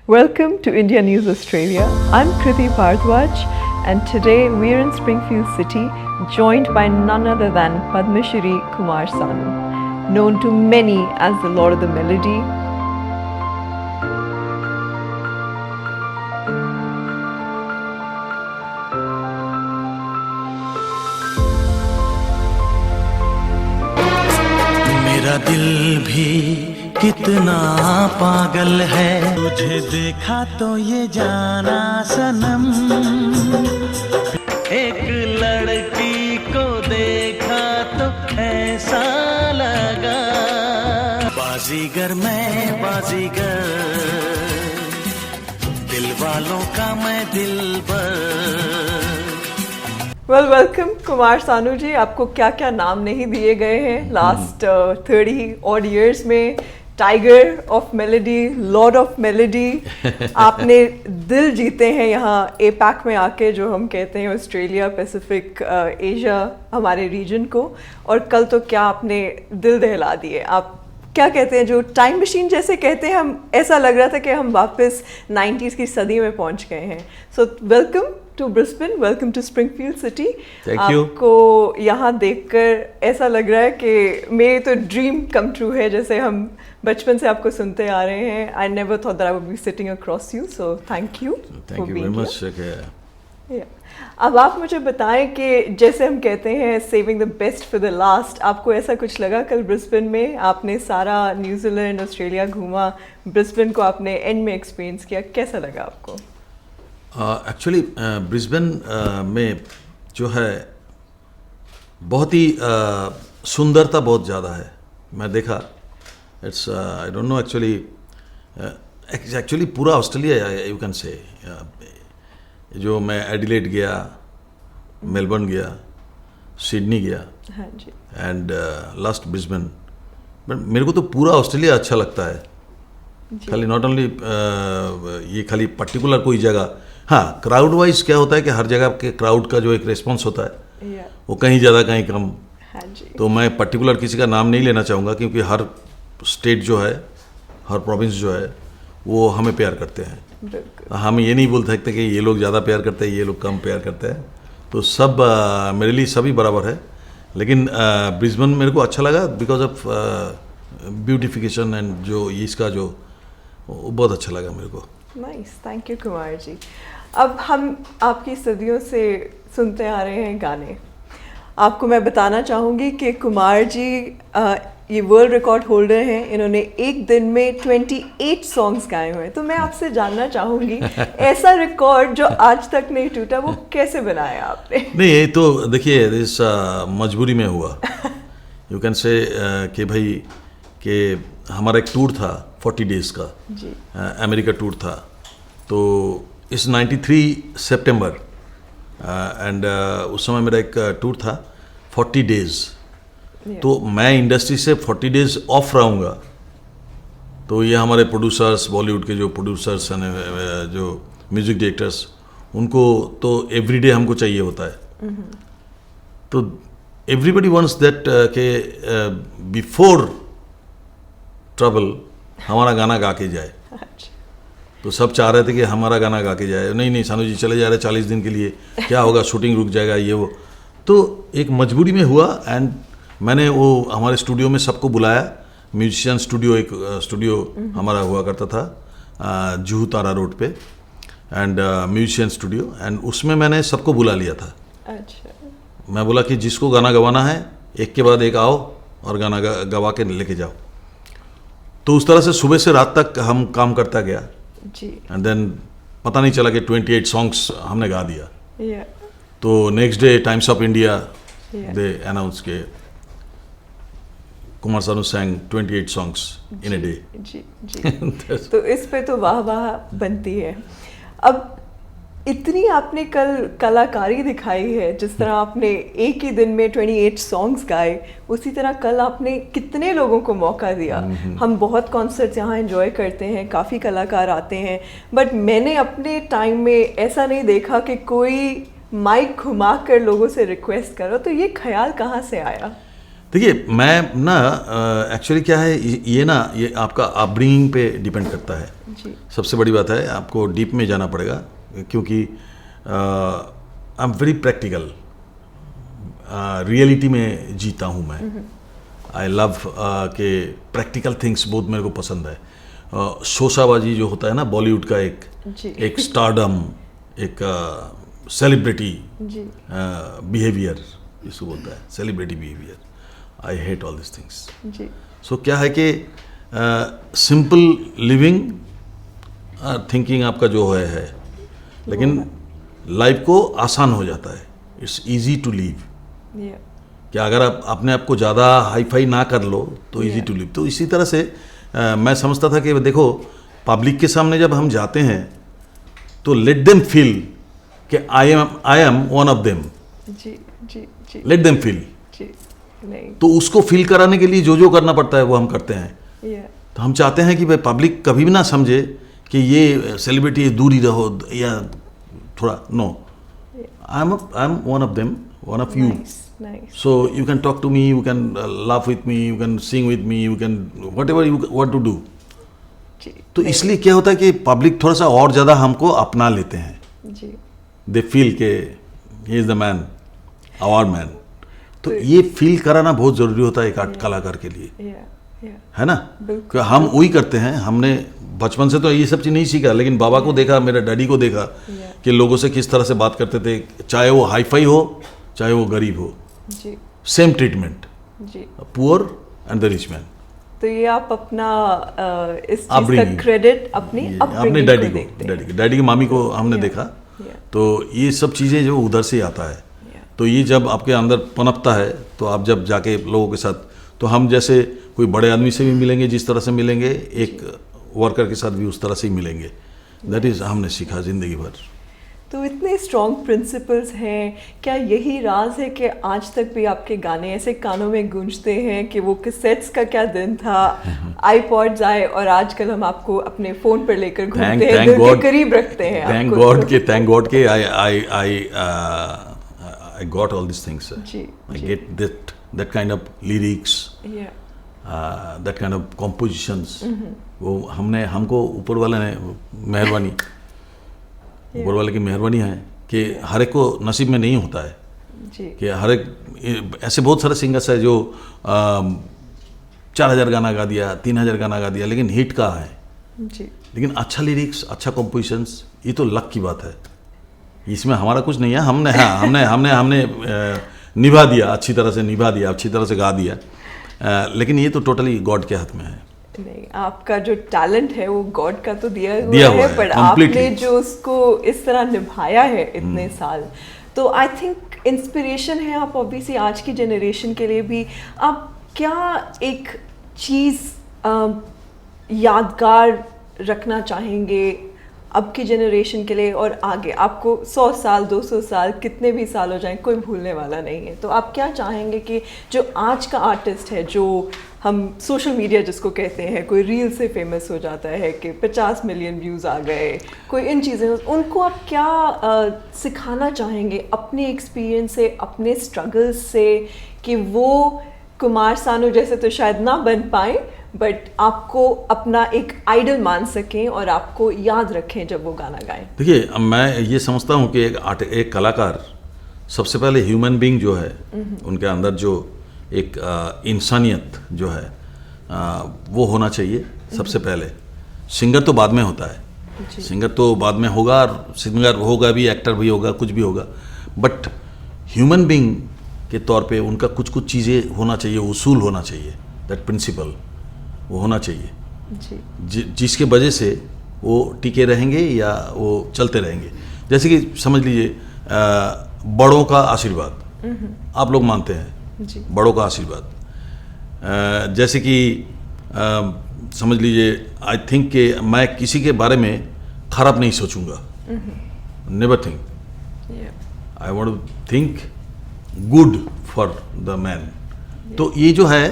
Welcome to India News Australia. I'm Kriti Bharadwaj, and today we're in Springfield City, joined by none other than Padma Shri Kumar Sanu, known to many as the Lord of the Melody. मेरा दिल भी कितना पागल है, तुझे देखा तो ये जाना सनम, एक लड़की को देखा तो ऐसा लगा, बाजीगर मैं बाजीगर, दिल वालों का मैं दिलबर। वेलकम कुमार सानू जी। आपको क्या क्या नाम नहीं दिए गए हैं लास्ट 30 odd years में? Tiger of melody, Lord of melody. आपने दिल जीते हैं यहाँ एपैक में आके, जो हम कहते हैं ऑस्ट्रेलिया, पैसिफिक, एशिया, हमारे रीजन को। और कल तो क्या आपने दिल दहला दिए। आप क्या कहते हैं, जो टाइम मशीन जैसे कहते हैं, हम ऐसा लग रहा था कि हम वापस 90s की सदी में पहुँच गए हैं। So welcome to Brisbane, welcome to Springfield city. आपको यहाँ देखकर ऐसा लग रहा है कि मेरी तो ड्रीम कम ट्रू है, जैसे हम बचपन से आपको सुनते आ रहे हैं। I never thought that I would be sitting across you, so thank you for being here. अब आप मुझे बताएं कि जैसे हम कहते हैं saving the best for the last, आपको ऐसा कुछ लगा कल ब्रिस्बेन में? आपने सारा न्यूजीलैंड, ऑस्ट्रेलिया घूमा, ब्रिस्बेन को आपने एंड में एक्सपीरियंस किया, कैसा लगा आपको? एक्चुअली ब्रिस्बेन में जो है बहुत ही सुंदरता बहुत ज़्यादा है। मैं देखा, it's I don't know actually पूरा ऑस्ट्रेलिया यू कैन से। जो मैं एडिलेड गया, मेलबर्न गया, सिडनी गया, हाँ जी, एंड लास्ट ब्रिस्बेन। बट मेरे को तो पूरा ऑस्ट्रेलिया अच्छा लगता है, खाली नॉट ओनली ये खाली पर्टिकुलर कोई जगह। हाँ, क्राउड वाइज क्या होता है कि हर जगह के क्राउड का जो एक रिस्पॉन्स होता है वो कहीं ज़्यादा कहीं कम। हाँ जी। तो मैं पर्टिकुलर किसी का नाम नहीं लेना चाहूँगा, क्योंकि हर स्टेट जो है, हर प्रोविंस जो है, वो हमें प्यार करते हैं। हम ये नहीं बोल सकते कि ये लोग ज़्यादा प्यार करते हैं, ये लोग कम प्यार करते हैं। तो सब मेरे लिए सभी बराबर है। लेकिन ब्रिस्बेन मेरे को अच्छा लगा बिकॉज ऑफ ब्यूटिफिकेशन एंड जो इसका जो वो बहुत अच्छा लगा मेरे को। नाइस, थैंक यू कुमार जी। अब हम आपकी सदियों से सुनते आ रहे हैं गाने। आपको मैं बताना चाहूँगी कि कुमार जी ये वर्ल्ड रिकॉर्ड होल्डर हैं। इन्होंने एक दिन में 28 सॉन्ग्स गाए हुए हैं। तो मैं आपसे जानना चाहूँगी ऐसा रिकॉर्ड जो आज तक नहीं टूटा, वो कैसे बनाया आपने? नहीं, ये तो देखिए इस मजबूरी में हुआ। यू कैन से कि भाई कि हमारा एक टूर था 40 डेज का जी, अमेरिका टूर था। तो इस 93 सितंबर एंड उस समय मेरा एक टूर था 40 डेज। तो मैं इंडस्ट्री से 40 डेज ऑफ रहूँगा। तो ये हमारे प्रोड्यूसर्स, बॉलीवुड के जो प्रोड्यूसर्स हैं, जो म्यूजिक डायरेक्टर्स, उनको तो एवरीडे हमको चाहिए होता है। तो एवरीबडी वांट्स दैट के बिफोर ट्रबल हमारा गाना गा के जाए। तो सब चाह रहे थे कि हमारा गाना गा के जाए। नहीं नहीं, सानू जी चले जा रहे 40 दिन के लिए, क्या होगा, शूटिंग रुक जाएगा, ये वो। तो एक मजबूरी में हुआ। एंड मैंने वो हमारे स्टूडियो में सबको बुलाया। म्यूजिशियन स्टूडियो, एक स्टूडियो हमारा हुआ करता था जूहू तारा रोड पे, एंड म्यूजिशियन स्टूडियो। एंड उसमें मैंने सबको बुला लिया था। अच्छा। मैं बोला कि जिसको गाना गवाना है एक के बाद एक आओ और गाना गवा के लेके जाओ। तो उस तरह से सुबह से रात तक हम काम करता गया जी। एंड देन पता नहीं चला कि 28 सॉन्ग्स हमने गा दिया। तो next day times of India they announce के Kumar Sanu sang 28 songs in a day। जी जी। तो इस पे तो वाह वाह बनती है। अब इतनी आपने कल कलाकारी दिखाई है, जिस तरह आपने एक ही दिन में 28 सॉन्ग्स गाए, उसी तरह कल आपने कितने लोगों को मौका दिया। हम बहुत कॉन्सर्ट्स यहाँ एंजॉय करते हैं, काफ़ी कलाकार आते हैं, बट मैंने अपने टाइम में ऐसा नहीं देखा कि कोई माइक घुमा कर लोगों से रिक्वेस्ट करो। तो ये ख्याल कहाँ से आया? देखिए मैं ना एक्चुअली क्या है ये आपका अपब्रिंगिंग पे डिपेंड करता है। जी सबसे बड़ी बात है आपको डीप में जाना पड़ेगा, क्योंकि I am very practical, reality में जीता हूँ मैं। आई लव के प्रैक्टिकल थिंग्स बहुत मेरे को पसंद है। शोशाबाजी जो होता है ना बॉलीवुड का जी एक स्टारडम, एक सेलिब्रिटी जी बिहेवियर इसको बोलता है, celebrity behaviour. I hate all this things. जी सो क्या है कि सिंपल लिविंग थिंकिंग आपका जो है लेकिन लाइफ को आसान हो जाता है। It's easy to live. या कि अगर आप अपने आप को ज़्यादा हाई फाई ना कर लो तो इजी टू लिव। तो इसी तरह से मैं समझता था कि देखो पब्लिक के सामने जब हम जाते हैं तो लेट देम फील कि I am one of them. जी जी जी लेट देम फील। जी नहीं तो उसको फील कराने के लिए जो करना पड़ता है वो हम करते हैं। या तो हम चाहते हैं कि भाई पब्लिक कभी भी ना समझे कि ये सेलिब्रिटी दूर ही रहो या थोड़ा no, I am one of them, one of you. Nice nice So you can talk to me, you can laugh with me, you can sing with me, you can whatever you want to do. जी तो इसलिए क्या होता है कि public थोड़ा सा और ज़्यादा हमको अपना लेते हैं। जी दे फील के he is the man, our man. तो ये फील कराना बहुत ज़रूरी होता है एक आर्ट कलाकार के लिए, या है ना। बिल्कुल। कि हम वही करते हैं। हमने बचपन से तो ये सब चीज़ नहीं सीखा, लेकिन बाबा को देखा, मेरे डैडी को देखा कि लोगों से किस तरह से बात करते थे, चाहे वो हाई फाई हो चाहे वो गरीब हो, जी सेम ट्रीटमेंट, जी। Poor and the rich man. तो ये आप अपना इस चीज का Upbringing। क्रेडिट अपनी अपने अपब्रिंगिंग डैडी को को, देखते हैं। डैडी की मामी को हमने Yeah, देखा। yeah, तो ये सब चीज़ें जो उधर से आता है, yeah, तो ये जब आपके अंदर पनपता है तो आप जब जाके लोगों के साथ, तो हम जैसे कोई बड़े आदमी से भी मिलेंगे जिस तरह से मिलेंगे, एक वर्कर के साथ भी उस तरह से ही मिलेंगे। दैट इज़ हमने सीखा ज़िंदगी भर। तो इतने स्ट्रॉन्ग प्रिंसिपल्स हैं, क्या यही राज है कि आज तक भी आपके गाने ऐसे कानों में गूंजते हैं कि वो कैसेट्स का क्या दिन था, आईपॉड्स आए और आजकल हम आपको अपने फ़ोन पर लेकर घूमते हैं, दिल के करीब रखते हैं थैंक आपको। गॉड के I got all these things. Ji, I ji. get that kind of lyrics, Yeah, that kind of compositions. वो हमको ऊपर वाले ने मेहरबानी, ऊपर वाले की मेहरबानी है कि हर एक को नसीब में नहीं होता है जी कि हर एक, ऐसे बहुत सारे सिंगर्स है जो 4000 गाना गा दिया, 3000 गाना गा दिया, लेकिन हिट कहाँ है। जी लेकिन अच्छा लिरिक्स, अच्छा कॉम्पोजिशंस, ये तो लक की बात है। इसमें हमारा कुछ नहीं है। हमने निभा दिया, अच्छी तरह से निभा दिया, अच्छी तरह से गा दिया, लेकिन ये तो टोटली गॉड के हाथ में है। नहीं, आपका जो टैलेंट है वो गॉड का तो दिया दिया हुआ हुआ है, है, पर completely। आपने जो उसको इस तरह निभाया है इतने साल, तो आई थिंक इंस्पिरेशन है आप ऑब्वियसली आज की जनरेशन के लिए भी। आप क्या एक चीज़ यादगार रखना चाहेंगे अब की जनरेशन के लिए और आगे? आपको 100 साल 200 साल कितने भी साल हो जाएं, कोई भूलने वाला नहीं है। तो आप क्या चाहेंगे कि जो आज का आर्टिस्ट है, जो हम सोशल मीडिया जिसको कहते हैं, कोई रील से फेमस हो जाता है कि 50 मिलियन व्यूज़ आ गए, कोई इन चीज़ें, उनको आप क्या सिखाना चाहेंगे अपने एक्सपीरियंस से, अपने स्ट्रगल्स से, कि वो कुमार सानू जैसे तो शायद ना बन पाए, बट आपको अपना एक आइडल मान सकें और आपको याद रखें जब वो गाना गाएं? देखिए, मैं ये समझता हूँ कि एक कलाकार सबसे पहले ह्यूमन बीइंग जो है, उनके अंदर जो एक इंसानियत जो है वो होना चाहिए सबसे पहले। सिंगर तो बाद में होता है, सिंगर तो बाद में होगा, और सिंगर होगा भी, एक्टर भी होगा, कुछ भी होगा, बट ह्यूमन बीइंग के तौर पे उनका कुछ चीज़ें होना चाहिए, उसूल होना चाहिए, दैट प्रिंसिपल वो होना चाहिए जी जिसके वजह से वो टिके रहेंगे या वो चलते रहेंगे। जैसे कि समझ लीजिए बड़ों का आशीर्वाद, आप लोग मानते हैं जी बड़ों का आशीर्वाद। जैसे कि समझ लीजिए, आई थिंक कि मैं किसी के बारे में खराब नहीं सोचूंगा, never think, I want to think good for the man. तो ये जो है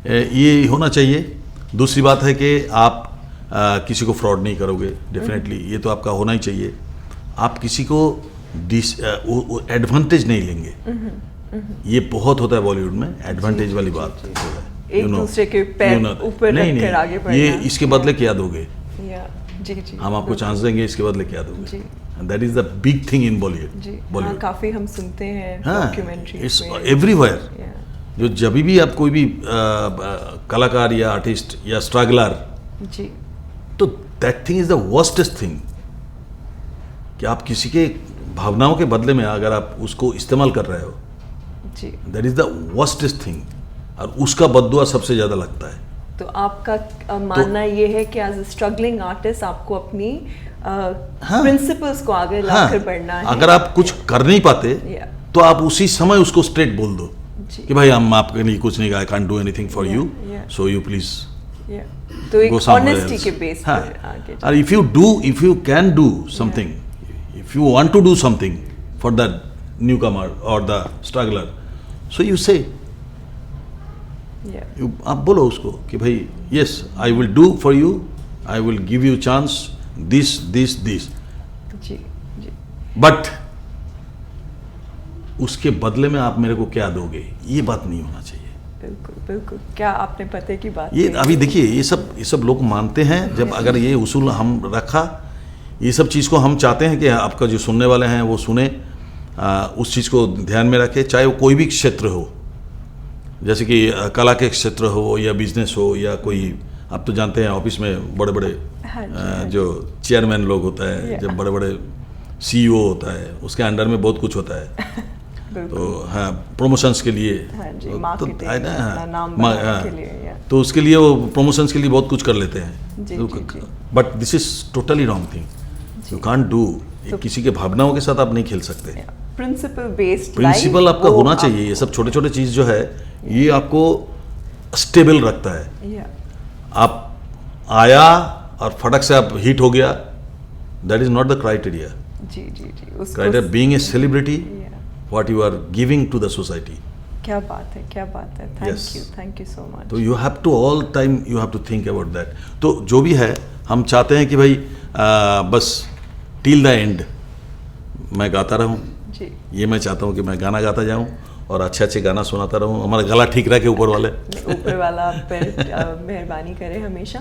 ये होना चाहिए। दूसरी बात है कि आप किसी को फ्रॉड नहीं करोगे, डेफिनेटली ये तो आपका होना ही चाहिए। आप किसी को एडवांटेज नहीं लेंगे, ये बहुत होता है बॉलीवुड में, एडवांटेज वाली बात है। एक दूसरे के पैर ऊपर रखकर आगे बढ़ना। ये इसके बदले क्या दोगे? जी जी, हम आपको चांस देंगे, इसके बदले क्या दोगे? That is the big thing in Bollywood. काफी हम सुनते हैं डॉक्यूमेंट्रीज में, एवरीवेयर। जो जब भी आप कोई भी कलाकार या आर्टिस्ट या स्ट्रगलर जी, तो that thing is the worstest thing कि आप किसी के भावनाओं के बदले में अगर आप उसको इस्तेमाल कर रहे हो जी, that is the worstest thing, और उसका बद्दुआ सबसे ज्यादा लगता है। तो आपका मानना ये है कि एज अ स्ट्रगलिंग आर्टिस्ट आपको अपनी प्रिंसिपल्स को आगे लाकर बढ़ना है। अगर आप कुछ कर नहीं पाते तो आप उसी समय उसको स्ट्रेट बोल दो कि भाई हम आपके लिए कुछ नहीं, I can't do anything for you, so you please तो एक ऑनेस्टी के बेस पर आगे। और if you can do something, if you want to do something for the newcomer or the struggler, so you say, आप बोलो उसको कि भाई yes, I will do for you, I will give you chance, this ji ji, but उसके बदले में आप मेरे को क्या दोगे, ये बात नहीं होना चाहिए। बिल्कुल बिल्कुल, क्या आपने पते की बात ये अभी देखिए, ये सब लोग मानते हैं, जब अगर ये उसूल हम रखा, ये सब चीज़ को हम चाहते हैं कि आपका जो सुनने वाले हैं वो सुने, उस चीज़ को ध्यान में रखें, चाहे वो कोई भी क्षेत्र हो, जैसे कि कला के क्षेत्र हो या बिजनेस हो या कोई, आप तो जानते हैं ऑफिस में बड़े बड़े जो चेयरमैन लोग होता है, जब बड़े बड़े CEO होता है, उसके अंडर में बहुत कुछ होता है। तो हाँ, प्रमोशंस के लिए, तो उसके लिए वो प्रमोशंस के लिए बहुत कुछ कर लेते हैं, but this is totally wrong thing. You can't do, किसी के भावनाओं के साथ आप नहीं खेल सकते। प्रिंसिपल आपका होना चाहिए। ये सब छोटे छोटे चीज जो है ये आपको स्टेबल रखता है। आप आया और फटक से आप हिट हो गया, that is not the criteria. जी जी जी, criteria being a celebrity, what you are giving to the society. क्या बात है, क्या बात है। Thank you so much. तो you have to all time you have to think about that. तो जो भी है, हम चाहते हैं कि भाई बस टिल द एंड मैं गाता रहूं। जी, ये मैं चाहता हूं कि मैं गाना गाता जाऊं और अच्छे अच्छे गाना सुनाता रहूं, हमारा गला ठीक रखे ऊपर वाला आप पर मेहरबानी करे हमेशा।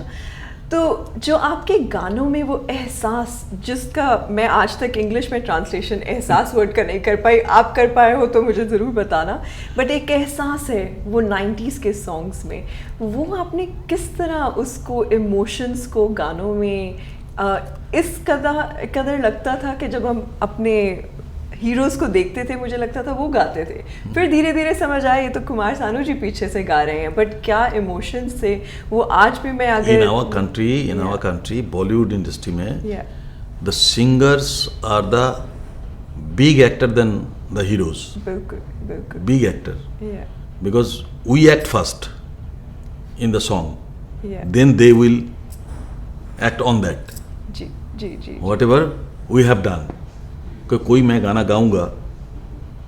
तो जो आपके गानों में वो एहसास, जिसका मैं आज तक इंग्लिश में ट्रांसलेशन एहसास वर्ड का नहीं कर पाई, आप कर पाए हो तो मुझे ज़रूर बताना, बट एक एहसास है वो 90s के सॉन्ग्स में, वो आपने किस तरह उसको इमोशंस को गानों में इस कदर लगता था कि जब हम अपने हीरोज़ को देखते थे मुझे लगता था वो गाते थे, फिर धीरे धीरे समझ आया ये तो कुमार सानू जी पीछे से गा रहे हैं, बट क्या इमोशंस थे वो आज भी मैं अगर in our country Bollywood industry में the singers are the big actor then the heroes. बिल्कुल big actor, because we act first in the song, then they will act on that. जी जी जी, whatever we have done, कोई मैं गाना गाऊंगा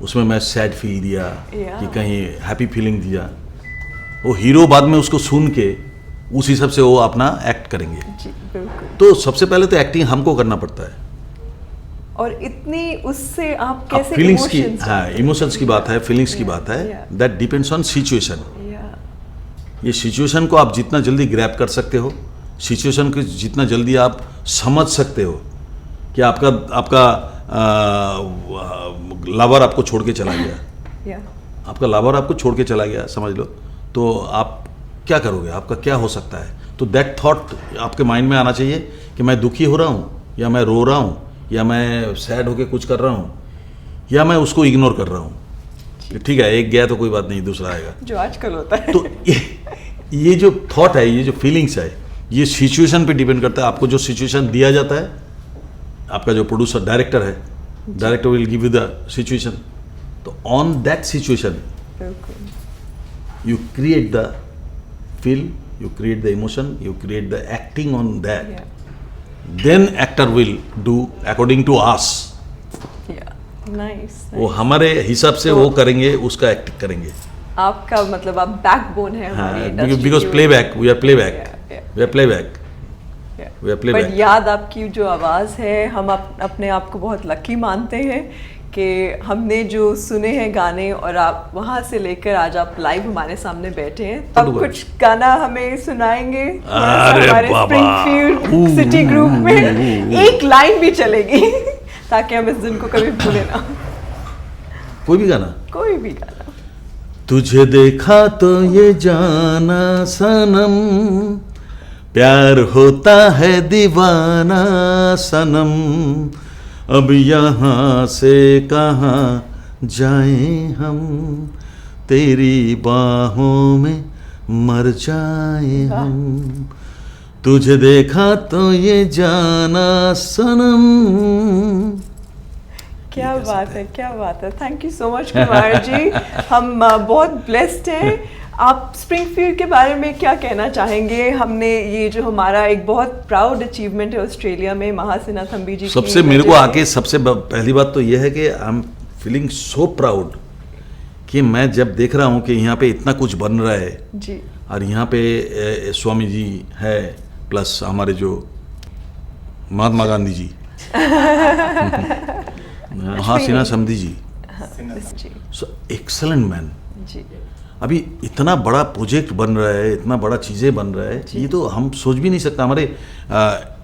उसमें मैं सैड फील दिया कि कहीं हैप्पी फीलिंग दिया, वो हीरो बाद में उसको सुन के उस हिसाब से वो अपना एक्ट करेंगे। जी, बिल्कुल। तो सबसे पहले तो एक्टिंग हमको करना पड़ता है, और इतनी उससे आप कैसे फीलिंग्स की, हाँ इमोशंस की बात है, फीलिंग्स की बात है, दैट डिपेंड्स ऑन सिचुएशन। ये सिचुएशन को आप जितना जल्दी ग्रैब कर सकते हो, सिचुएशन को जितना जल्दी आप समझ सकते हो कि आपका लवर आपको छोड़ के चला गया, आपका लवर आपको छोड़ के चला गया समझ लो, तो आप क्या करोगे, आपका क्या हो सकता है। तो दैट थॉट आपके माइंड में आना चाहिए कि मैं दुखी हो रहा हूँ या मैं रो रहा हूँ या मैं सैड होके कुछ कर रहा हूँ या मैं उसको इग्नोर कर रहा हूँ। ठीक है, एक गया तो कोई बात नहीं, दूसरा आएगा, जो आजकल होता है। तो ये जो थॉट है, ये जो फीलिंग्स है, ये सिचुएशन पे डिपेंड करता है। आपको जो सिचुएशन दिया जाता है, आपका जो प्रोड्यूसर डायरेक्टर है, director will give you the situation, तो on that situation you create the feel, you create the emotion, you create the acting on that, then actor will do according to us. वो हमारे हिसाब से वो करेंगे, उसका act करेंगे। आपका मतलब आप बैकबोन है हमारी industry, because playback, we are playback, we are playback. But याद आपकी जो आवाज़ है, हम अपने आप को बहुत लकी मानते हैं कि हमने जो सुने हैं गाने और आप वहाँ से लेकर आज आप लाइव हमारे सामने बैठे हैं, तो आप कुछ गाना हमें सुनाएंगे अरे हमारे बाबा। स्प्रिंगफील्ड सिटी ग्रुप में? एक लाइन भी चलेगी ताकि हम इस दिन को कभी भूले ना। कोई भी गाना? कोई भी गाना। तुझे देखा तो ये जाना सनम, प्यार होता है दीवाना सनम, अब यहाँ से कहाँ जाएं हम, तेरी बाहों में मर जाएं हम, तुझे देखा तो ये जाना सनम। क्या बात है, क्या बात है। Thank you so much Kumar ji. हम बहुत ब्लेस्ड हैं। आप स्प्रिंगफील्ड के बारे में क्या कहना चाहेंगे? हमने ये जो हमारा एक बहुत प्राउड अचीवमेंट है ऑस्ट्रेलिया में, महासिनाथम्बी जी सबसे मेरे को आके सबसे पहली बात तो ये है कि I am feeling so proud कि मैं जब देख रहा हूँ कि यहाँ पे इतना कुछ बन रहा है जी, और यहाँ पे स्वामी जी है, प्लस हमारे जो महात्मा गांधी जी, महासिना समधी जी, सो एक्सलेंट मैन। जी, अभी इतना बड़ा प्रोजेक्ट बन रहा है, इतना बड़ा चीज़ें बन रहा है, ये तो हम सोच भी नहीं सकते। हमारे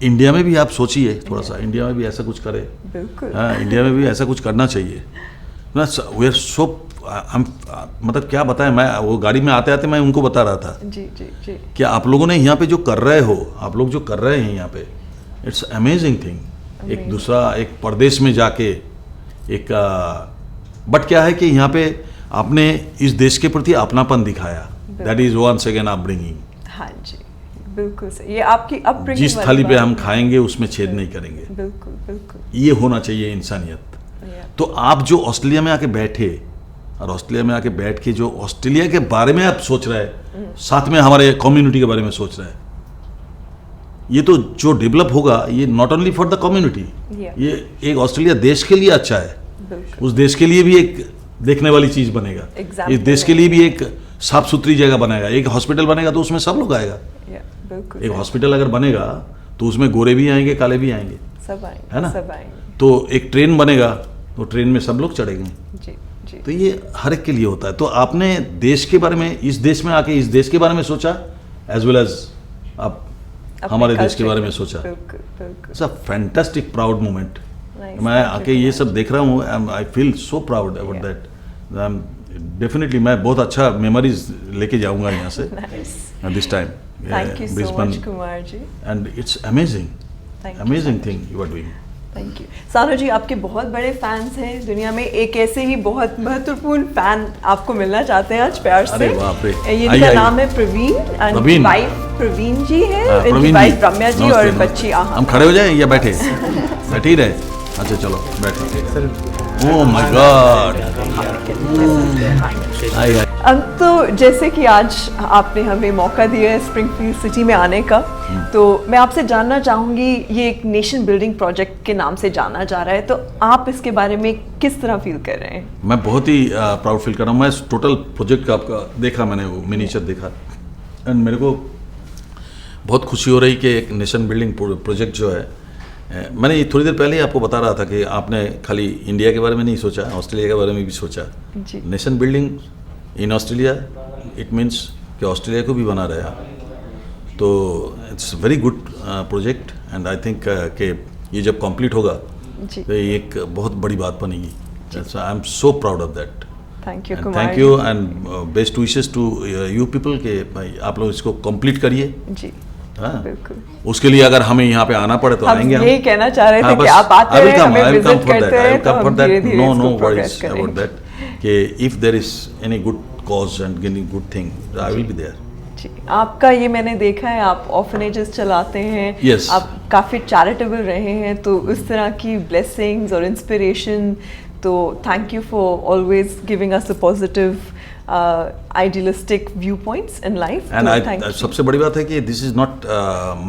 इंडिया में भी आप सोचिए थोड़ा सा, इंडिया में भी ऐसा कुछ करे। बिल्कुल। इंडिया में भी ऐसा कुछ करना चाहिए ना। वी आर सो, हम मतलब क्या बताएं, मैं वो गाड़ी में आते आते मैं उनको बता रहा था जी जी जी कि आप लोगों ने यहाँ पे जो कर रहे हो, आप लोग जो कर रहे हैं यहाँ पे, इट्स अमेजिंग थिंग। एक दूसरा एक प्रदेश में जाके एक बट क्या है कि यहाँ पे आपने इस देश के प्रति अपनापन दिखाया। That is once again upbringing. हाँ जी, बिल्कुल सही। ये आपकी अपब्रिंगिंग जिस थाली पे हम खाएंगे उसमें छेद नहीं करेंगे। बिल्कुल बिल्कुल। ये होना चाहिए इंसानियत। तो आप जो ऑस्ट्रेलिया में आके बैठे और ऑस्ट्रेलिया में आके बैठ के जो ऑस्ट्रेलिया के बारे में आप सोच रहे हैं, साथ में हमारे कम्युनिटी के बारे में सोच रहे हैं, ये तो जो डेवलप होगा ये not only for the community, ये एक ऑस्ट्रेलिया देश के लिए अच्छा है। उस देश के लिए भी एक देखने वाली चीज बनेगा। इस देश के लिए भी एक साफ सुथरी जगह बनाएगा। एक हॉस्पिटल बनेगा तो उसमें सब लोग आएगा। एक हॉस्पिटल अगर बनेगा तो उसमें गोरे भी आएंगे, काले भी आएंगे, सब आएंगे, है ना? सब आएंगे। तो एक ट्रेन बनेगा तो ट्रेन में सब लोग चढ़ेंगे। जी जी। तो ये हर एक के लिए होता है। तो आपने देश के बारे में, इस देश में आके इस देश के बारे में सोचा, एज वेल एज आप हमारे देश के बारे में सोचा। It's a fantastic proud moment. मैं आके ये सब देख रहा हूँ, I feel so proud about that. Definitely मैं बहुत अच्छा मेमोरीज लेके जाऊंगा यहाँ से this time. Thank you so much Kumar ji. And it's amazing thing you are doing. Thank you Sanu ji. आपके बहुत बड़े फैंस हैं दुनिया में, एक ऐसे ही बहुत महत्वपूर्ण फैन आपको मिलना चाहते हैं आज प्यार से। अरे बाप रे। ये इनका नाम है प्रवीण, प्रवीण। वाइफ प्रवीण जी है, इनकी वाइफ रम्या जी और बच्ची आहा। हम खड़े हो जाएं या बैठे? बैठे ही रहे। अच्छा चलो बैठे। Oh my God. तो जैसे कि आज आपने हमें मौका दिया है स्प्रिंगफील्ड सिटी में आने का, तो मैं आपसे जानना चाहूँगी, ये एक नेशन बिल्डिंग प्रोजेक्ट के नाम से जाना जा रहा है, तो आप इसके बारे में किस तरह फील कर रहे हैं? मैं बहुत ही प्राउड फील कर रहा हूँ। मैं टोटल प्रोजेक्ट का आपका देखा, मैंने वो मिनीचर देखा, एंड मेरे को बहुत खुशी हो रही कि एक नेशन बिल्डिंग प्रोजेक्ट जो है, मैंने थोड़ी देर पहले ही आपको बता रहा था कि आपने खाली इंडिया के बारे में नहीं सोचा, ऑस्ट्रेलिया के बारे में भी सोचा। Nation building in Australia, it means कि ऑस्ट्रेलिया को भी बना रहा। तो it's very good project, and I think कि ये जब कंप्लीट होगा तो ये एक बहुत बड़ी बात बनेगी। I am so proud of that. Thank you and best wishes to you people के भाई आप लोग इसको कंप्लीट करिए जी। हाँ, उसके लिए अगर हमें यहाँ पे आना पड़े तो आएंगे। हम यही कहना चाह रहे थे कि आप आते हैं, हमें विजिट करते हैं, तो हम धीरे-धीरे इसको प्रोग्रेस करेंगे। about that कि if there is any good cause and any good thing, I will be there। जी, आपका ये मैंने देखा है, आप ऑर्फनेजेस चलाते हैं। yes। आप काफ़ी चैरिटेबल रहे हैं, तो उस तरह की ब्लेसिंग्स और इंस्पिरेशन, तो thank you for always giving us a positive idealistic viewpoints in life। And सबसे बड़ी बात है कि this is not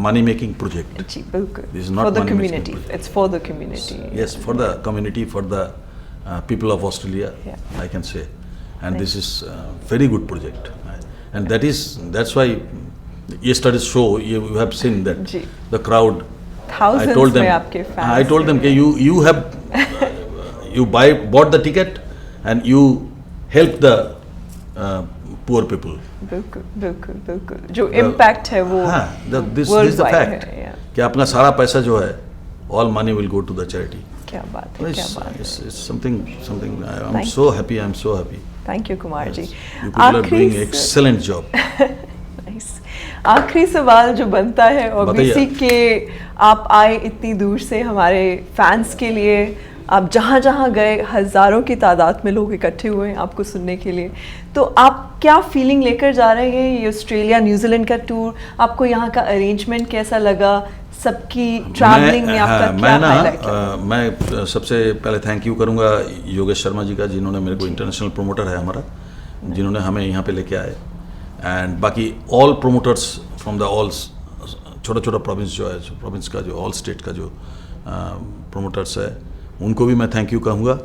money making project। जी बिल्कुल। This is not for the money community। It's for the community। Yes, for the community, for the people of Australia, I can say, and this is very good project, and that's why yesterday's show you have seen that the crowd, thousands में आपके fans। I told them कि you have you bought the ticket and you help the poor people. बिल्कुल बिल्कुल बिल्कुल जो impact है वो हाँ, this is the worldwide fact है, yeah. कि अपना सारा पैसा जो है all money will go to the charity. क्या बात है, क्या बात है. It's something I'm Thank so happy. I'm so happy. Thank you Kumar ji. You people are doing excellent job. Nice. आखिरी सवाल जो बनता है ओबीसी के, आप आए इतनी दूर से हमारे फैंस के लिए, आप जहाँ जहाँ गए हज़ारों की तादाद में लोग इकट्ठे हुए हैं आपको सुनने के लिए, तो आप क्या फीलिंग लेकर जा रहे हैं ये ऑस्ट्रेलिया न्यूजीलैंड का टूर? आपको यहाँ का अरेंजमेंट कैसा लगा? सबकी ट्रैवलिंग में आपका क्या हाईलाइट है? मैं सबसे पहले थैंक यू करूँगा योगेश शर्मा जी का, जिन्होंने मेरे को इंटरनेशनल प्रोमोटर है हमारा, जिन्होंने हमें यहाँ पे लेके आए, एंड बाकी all promoters from the all छोटा छोटा प्रोविंस जो है, प्रोविंस का जो ऑल स्टेट का जो प्रोमोटर्स है, उनको भी मैं थैंक यू कहूँगा.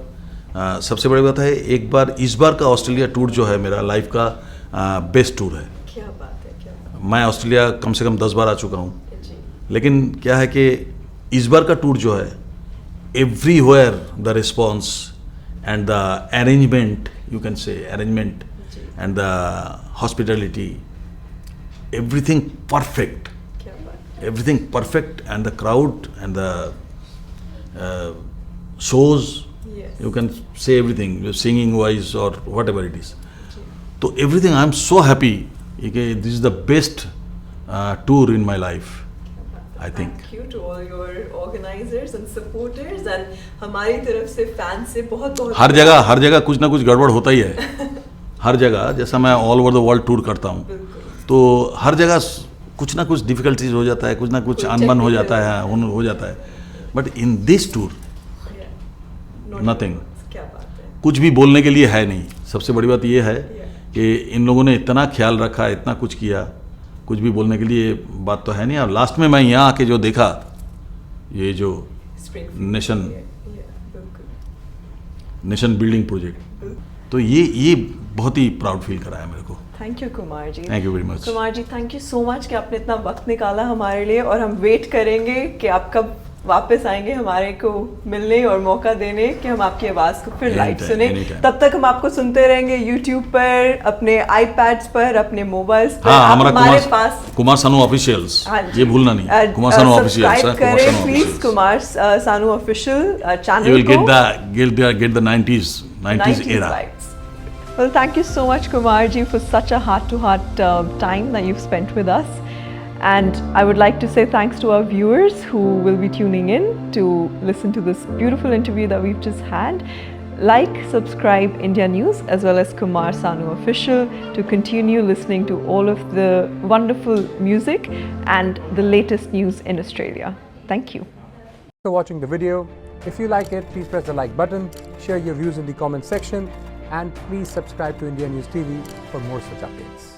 सबसे बड़ी बात है, एक बार इस बार का ऑस्ट्रेलिया टूर जो है मेरा लाइफ का बेस्ट टूर है. क्या बात है, क्या बात मैं ऑस्ट्रेलिया कम से कम 10 बार आ चुका हूँ, है जी. लेकिन क्या है कि इस बार का टूर जो है, everywhere the response and the arrangement, you can say arrangement and the hospitality, everything perfect, क्या बात everything perfect, and the crowd and the shows, Yes. you can say everything, singing wise or whatever it is. So everything, I am so happy. Okay, this is the best tour in my life, I think. Thank you to all your organizers and supporters, and हमारी तरफ से fans से बहुत बहुत हर जगह कुछ ना कुछ गड़बड़ होता ही है. हर जगह, जैसा मैं all over the world tour करता हूँ, तो हर जगह कुछ ना कुछ डिफिकल्टीज हो जाता है, कुछ ना कुछ अनबन हो जाता है, हो जाता है. But in this tour nothing, क्या बात है. कुछ भी बोलने के लिए है नहीं. सबसे बड़ी बात ये है कि इन लोगों ने इतना ख्याल रखा, इतना कुछ किया, कुछ भी बोलने के लिए बात तो है नहीं. और लास्ट में मैं यहाँ आके जो देखा, ये जो नेशन बिल्डिंग प्रोजेक्ट, तो ये बहुत ही प्राउड फील करा है मेरे को. Thank you Kumar ji. Thank you very much. Kumar ji, thank you so much कि आपने इतना वक्त निकाला हमारे लिए, और हम वेट करेंगे कि आप कब वापस आएंगे हमारे को मिलने और मौका देने कि हम आपकी आवाज़ को फिर लाइव सुने. तब तक हम आपको सुनते रहेंगे यूट्यूब पर, अपने आईपैड्स पर, अपने मोबाइल्स पर. हाँ, हमारे पास कुमार सानू ऑफिशियल्स, ये भूलना नहीं, कुमार सानू ऑफिशियल्स. सब्सक्राइब करें please Kumar Sanu official channel को. You will get the 90s era. vibes. Well, thank you so much, Kumar ji, for such a heart-to-heart time that you've spent with us. And I would like to say thanks to our viewers who will be tuning in to listen to this beautiful interview that we've just had. Like, subscribe India News as well as Kumar Sanu Official to continue listening to all of the wonderful music and the latest news in Australia. Thank you. For watching the video. If you like it, please press the like button, share your views in the comment section, and please subscribe to India News TV for more such updates.